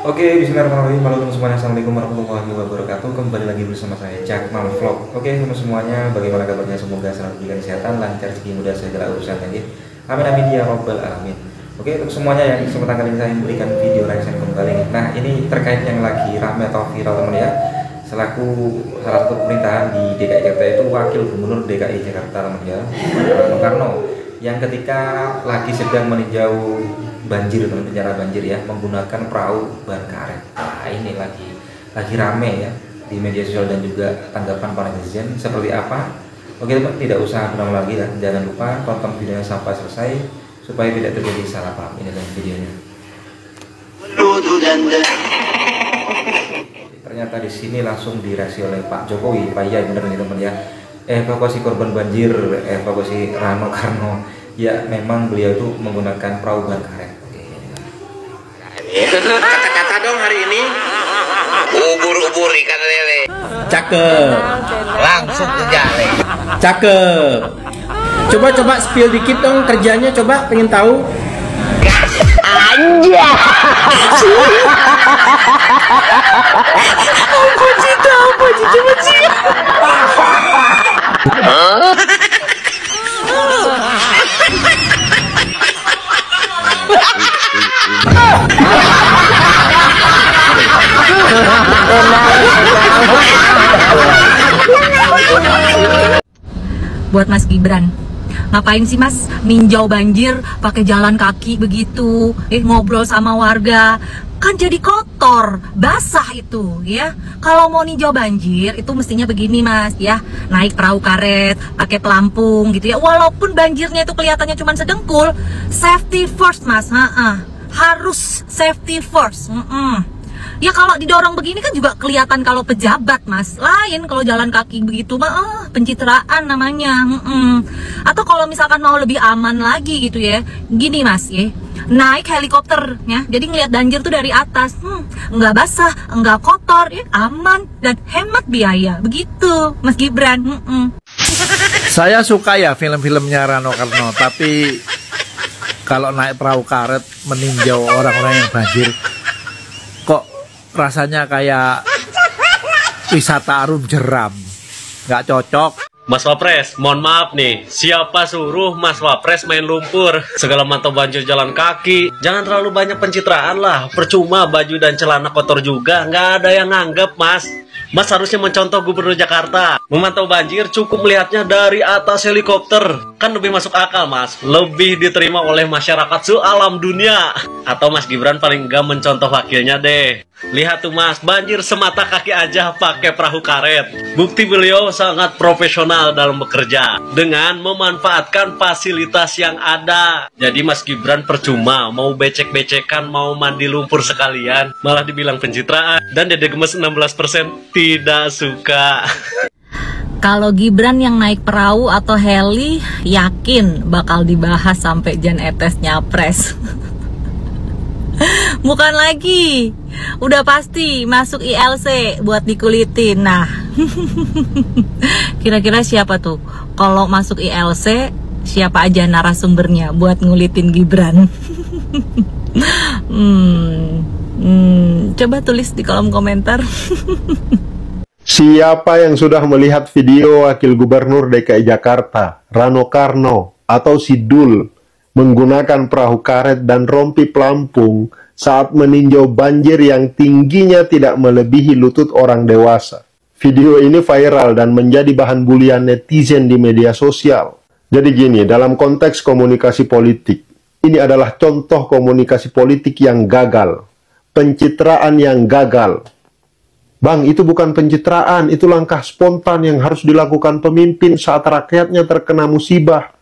Oke, bismillahirrahmanirrahim. Halo teman semuanya, assalamualaikum warahmatullahi wabarakatuh. Kembali lagi bersama saya Jakmal Vlog. Oke teman semuanya, bagaimana kabarnya? Semoga selalu diberikan kesehatan, lancar rezeki, mudah segala urusan ya. Amin amin ya robbal alamin. Oke untuk semuanya yang kesempatan kali ini saya memberikan video reaction kembali. Nah ini terkait yang lagi rame atau viral teman ya. Selaku salah satu pemerintahan di DKI Jakarta itu Wakil Gubernur DKI Jakarta teman ya, Rano Karno, yang ketika lagi sedang meninjau banjir teman, bencana banjir ya, menggunakan perahu ban karet. Nah ini lagi rame ya di media sosial dan juga tanggapan para netizen seperti apa. Oke teman, tidak usah lama lagi dan jangan lupa tonton videonya sampai selesai supaya tidak terjadi salah paham. Ini adalah videonya. Ternyata di sini langsung direaksi oleh Pak Jokowi. Pak iya bener nih teman ya, evakuasi korban banjir, evakuasi Rano Karno. Ya memang beliau itu menggunakan perahu ban karet. Kata-kata dong hari ini. Ubur-ubur ikan lele. Cakep. Langsung ke jale. Cakep. Coba spill dikit dong kerjanya, coba pengen tahu. Anja. Apa sih? Buat Mas Gibran, ngapain sih Mas ninjau banjir pakai jalan kaki begitu, ngobrol sama warga, kan jadi kotor, basah itu ya. Kalau mau ninjau banjir itu mestinya begini Mas ya, naik perahu karet, pakai pelampung gitu ya. Walaupun banjirnya itu kelihatannya cuma sedengkul, safety first Mas, harus safety first. Ya kalau didorong begini kan juga kelihatan kalau pejabat Mas. Lain kalau jalan kaki begitu mah pencitraan namanya. Atau kalau misalkan mau lebih aman lagi gitu ya, gini Mas ya, naik helikopter ya, jadi ngelihat banjir tuh dari atas, nggak basah, nggak kotor ya, aman dan hemat biaya. Begitu Mas Gibran. Saya suka ya film-filmnya Rano Karno, tapi kalau naik perahu karet meninjau orang-orang yang banjir, kok rasanya kayak wisata arum jeram, nggak cocok. Mas Wapres, mohon maaf nih, siapa suruh Mas Wapres main lumpur? Segala mantau banjir jalan kaki. Jangan terlalu banyak pencitraan lah, percuma baju dan celana kotor juga, nggak ada yang nganggep Mas. Mas harusnya mencontoh Gubernur Jakarta. Memantau banjir cukup melihatnya dari atas helikopter. Kan lebih masuk akal Mas, lebih diterima oleh masyarakat se-alam dunia. Atau Mas Gibran paling enggak mencontoh wakilnya deh. Lihat tuh Mas, banjir semata kaki aja pakai perahu karet. Bukti beliau sangat profesional dalam bekerja dengan memanfaatkan fasilitas yang ada. Jadi Mas Gibran percuma mau becek-becekan, mau mandi lumpur sekalian, malah dibilang pencitraan. Dan Dede Gemes 16% tidak suka. Kalau Gibran yang naik perahu atau heli, yakin bakal dibahas sampai Jan Etes nyapres. Bukan lagi, udah pasti masuk ILC buat dikulitin. Nah, kira-kira siapa tuh? Kalau masuk ILC, siapa aja narasumbernya buat ngulitin Gibran? Coba tulis di kolom komentar. Siapa yang sudah melihat video Wakil Gubernur DKI Jakarta, Rano Karno, atau Sidul, menggunakan perahu karet dan rompi pelampung saat meninjau banjir yang tingginya tidak melebihi lutut orang dewasa? Video ini viral dan menjadi bahan bulian netizen di media sosial. Jadi gini, dalam konteks komunikasi politik, ini adalah contoh komunikasi politik yang gagal, pencitraan yang gagal. Bang, itu bukan pencitraan, itu langkah spontan yang harus dilakukan pemimpin saat rakyatnya terkena musibah.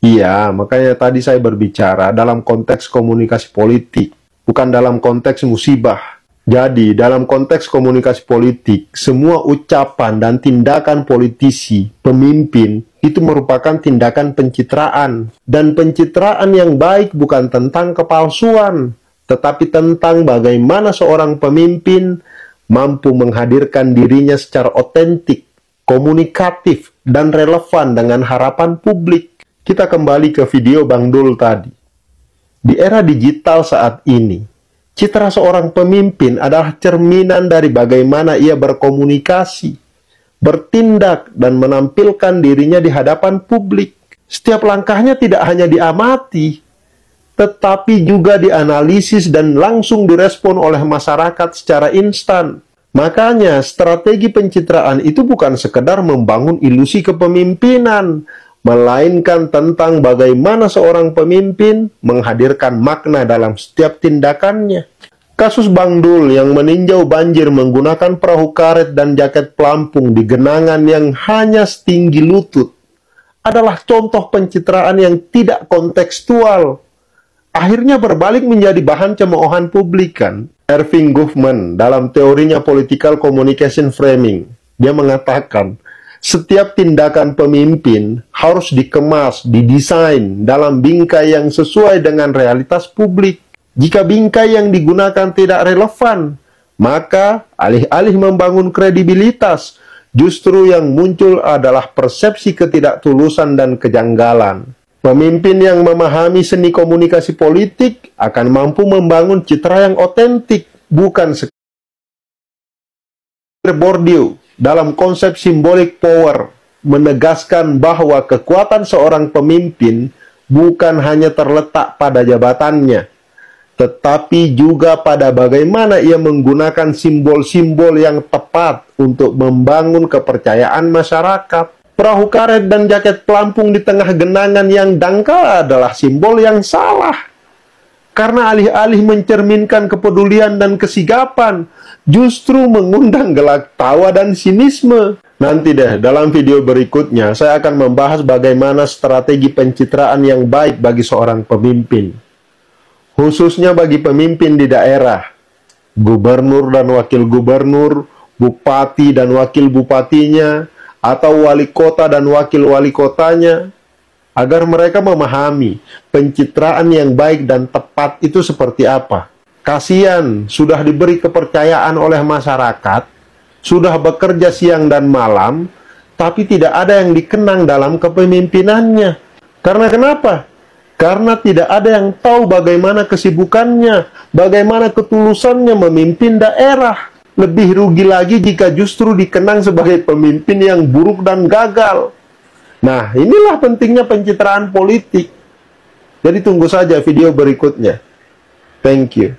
Iya, makanya tadi saya berbicara dalam konteks komunikasi politik, bukan dalam konteks musibah. Jadi, dalam konteks komunikasi politik, semua ucapan dan tindakan politisi, pemimpin, itu merupakan tindakan pencitraan. Dan pencitraan yang baik bukan tentang kepalsuan, tetapi tentang bagaimana seorang pemimpin mampu menghadirkan dirinya secara otentik, komunikatif, dan relevan dengan harapan publik. Kita kembali ke video Bang Dul tadi. Di era digital saat ini, Citra seorang pemimpin adalah cerminan dari bagaimana ia berkomunikasi, bertindak, dan menampilkan dirinya di hadapan publik. Setiap langkahnya tidak hanya diamati, tetapi juga dianalisis dan langsung direspon oleh masyarakat secara instan. Makanya, strategi pencitraan itu bukan sekedar membangun ilusi kepemimpinan, melainkan tentang bagaimana seorang pemimpin menghadirkan makna dalam setiap tindakannya. Kasus Bang Dul yang meninjau banjir menggunakan perahu karet dan jaket pelampung di genangan yang hanya setinggi lutut adalah contoh pencitraan yang tidak kontekstual. Akhirnya berbalik menjadi bahan cemoohan publik kan. Irving Goffman dalam teorinya Political Communication Framing, dia mengatakan, setiap tindakan pemimpin harus dikemas, didesain dalam bingkai yang sesuai dengan realitas publik. Jika bingkai yang digunakan tidak relevan, maka alih-alih membangun kredibilitas, justru yang muncul adalah persepsi ketidaktulusan dan kejanggalan. Pemimpin yang memahami seni komunikasi politik akan mampu membangun citra yang otentik, bukan sekedar Bourdieu dalam konsep symbolic power menegaskan bahwa kekuatan seorang pemimpin bukan hanya terletak pada jabatannya, tetapi juga pada bagaimana ia menggunakan simbol-simbol yang tepat untuk membangun kepercayaan masyarakat. Perahu karet dan jaket pelampung di tengah genangan yang dangkal adalah simbol yang salah. Karena alih-alih mencerminkan kepedulian dan kesigapan, justru mengundang gelak tawa dan sinisme. Nanti deh, dalam video berikutnya, saya akan membahas bagaimana strategi pencitraan yang baik bagi seorang pemimpin. Khususnya bagi pemimpin di daerah, gubernur dan wakil gubernur, bupati dan wakil bupatinya, atau wali kota dan wakil wali kotanya, agar mereka memahami pencitraan yang baik dan tepat itu seperti apa. Kasihan, sudah diberi kepercayaan oleh masyarakat, sudah bekerja siang dan malam, tapi tidak ada yang dikenang dalam kepemimpinannya. Karena kenapa? Karena tidak ada yang tahu bagaimana kesibukannya, bagaimana ketulusannya memimpin daerah. Lebih rugi lagi jika justru dikenang sebagai pemimpin yang buruk dan gagal. Nah, inilah pentingnya pencitraan politik. Jadi tunggu saja video berikutnya. Thank you.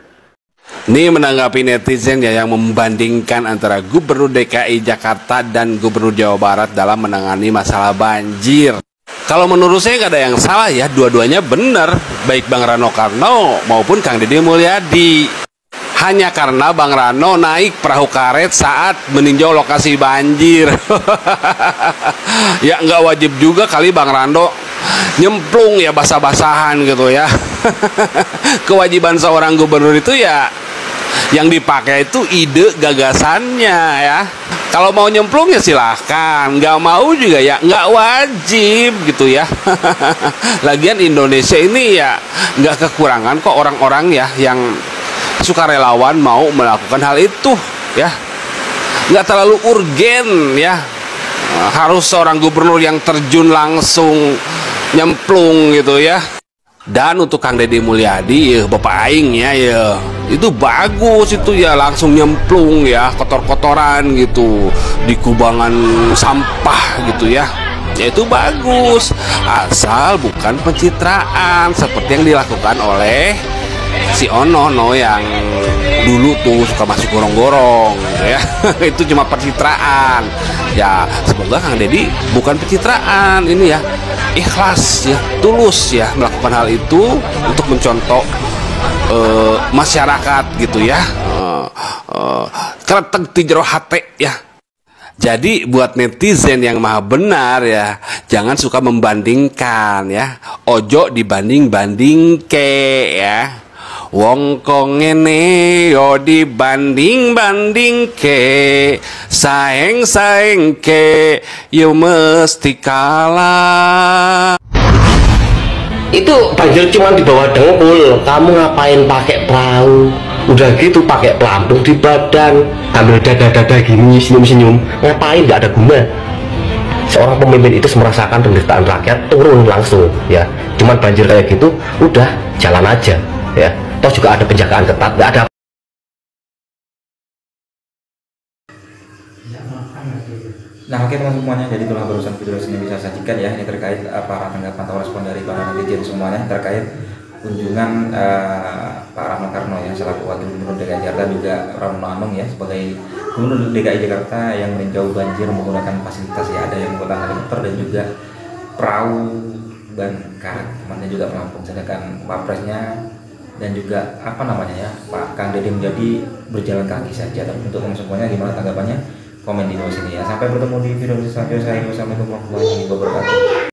Ini menanggapi netizen ya yang membandingkan antara Gubernur DKI Jakarta dan Gubernur Jawa Barat dalam menangani masalah banjir. Kalau menurut saya nggak ada yang salah ya, dua-duanya benar, baik Bang Rano Karno maupun Kang Deddy Mulyadi. Hanya karena Bang Rano naik perahu karet saat meninjau lokasi banjir. Ya nggak wajib juga kali Bang Rano nyemplung ya basah-basahan gitu ya. Kewajiban seorang gubernur itu ya yang dipakai itu ide gagasannya ya. Kalau mau nyemplung ya silahkan, nggak mau juga ya nggak wajib gitu ya. Lagian Indonesia ini ya nggak kekurangan kok orang-orang ya yang sukarelawan mau melakukan hal itu ya. Nggak terlalu urgen ya harus seorang gubernur yang terjun langsung nyemplung gitu ya. Dan untuk Kang Deddy Mulyadi ya, Bapak Aing ya, itu bagus itu ya, langsung nyemplung ya, kotor-kotoran gitu di kubangan sampah gitu ya. Ya itu bagus, asal bukan pencitraan seperti yang dilakukan oleh si Ono yang dulu tuh suka masuk gorong-gorong ya. Itu cuma pencitraan ya. Semoga Kang Deddy bukan pencitraan ini ya, ikhlas ya, tulus ya melakukan hal itu untuk mencontoh masyarakat gitu ya, kereteg ti jero hate ya. Jadi buat netizen yang maha benar ya, jangan suka membandingkan ya, ojo dibanding-bandingke ya. Wong kok ngene yo dibanding-bandingke, saeng-saengke yo mesti kalah. Itu banjir cuma di bawah dengkul, kamu ngapain pakai perahu? Udah gitu pakai pelampung di badan, ambil dada-dada gini senyum-senyum, ngapain? Nggak ada guna. Seorang pemimpin itu merasakan penderitaan rakyat, turun langsung ya. Cuman banjir kayak gitu, udah jalan aja ya. Toh juga ada penjagaan ketat, nggak ada Nah oke teman semuanya, jadi itulah barusan video resmi bisa sajikan ya, ini terkait para tanggapan atau respon dari para netizen semuanya terkait kunjungan Pak Rano Karno ya selaku Wakil Gubernur DKI Jakarta, juga Rano Anung ya sebagai Gubernur DKI Jakarta yang meninjau banjir menggunakan fasilitas ya, ada yang menggunakan helikopter dan juga perahu dan karet, temannya juga pelampung, sedangkan Wapresnya dan juga apa namanya ya Pak Kang Deddy menjadi berjalan kaki saja. Tapi untuk teman semuanya gimana tanggapannya? Komen di bawah sini ya. Sampai bertemu di video selanjutnya. Saya wassalamualaikum warahmatullahi wabarakatuh.